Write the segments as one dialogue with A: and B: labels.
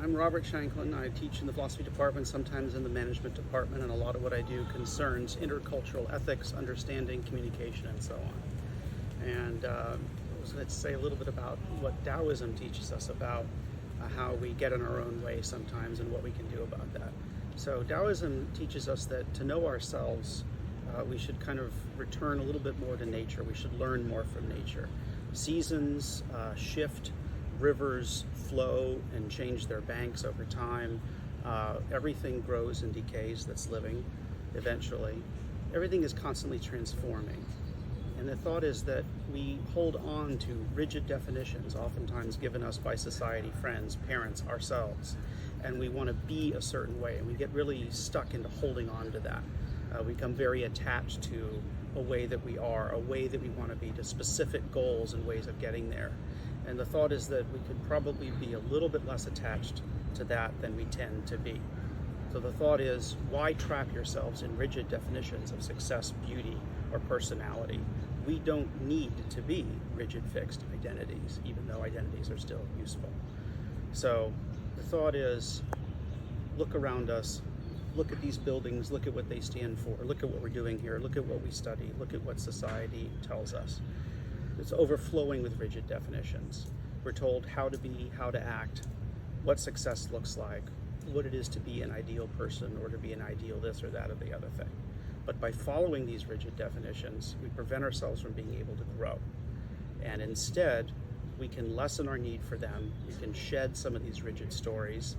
A: I'm Robert Shanklin. I teach in the philosophy department, sometimes in the management department, and a lot of what I do concerns intercultural ethics, understanding, communication, and so on. And let's say a little bit about what Daoism teaches us about how we get in our own way sometimes and what we can do about that. So Daoism teaches us that to know ourselves, we should kind of return a little bit more to nature. We should learn more from nature. Seasons shift, rivers flow and change their banks over time. Everything grows and decays that's living eventually. Everything is constantly transforming. And the thought is that we hold on to rigid definitions, oftentimes given us by society, friends, parents, ourselves, and we want to be a certain way, and we get really stuck into holding on to that. We become very attached to a way that we are, a way that we want to be, to specific goals and ways of getting there. And the thought is that we could probably be a little bit less attached to that than we tend to be. So the thought is, why trap yourselves in rigid definitions of success, beauty, or personality? We don't need to be rigid, fixed identities, even though identities are still useful. So the thought is, look around us, look at these buildings, look at what they stand for, look at what we're doing here, look at what we study, look at what society tells us. It's overflowing with rigid definitions. We're told how to be, how to act, what success looks like, what it is to be an ideal person or to be an ideal this or that or the other thing. But by following these rigid definitions, we prevent ourselves from being able to grow. And instead, we can lessen our need for them, we can shed some of these rigid stories,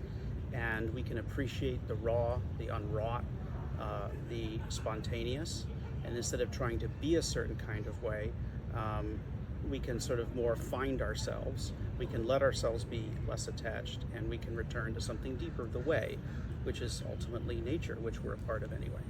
A: and we can appreciate the raw, the unwrought, the spontaneous. And instead of trying to be a certain kind of way, we can sort of more find ourselves. We can let ourselves be less attached, and we can return to something deeper, the way, which is ultimately nature, which we're a part of anyway.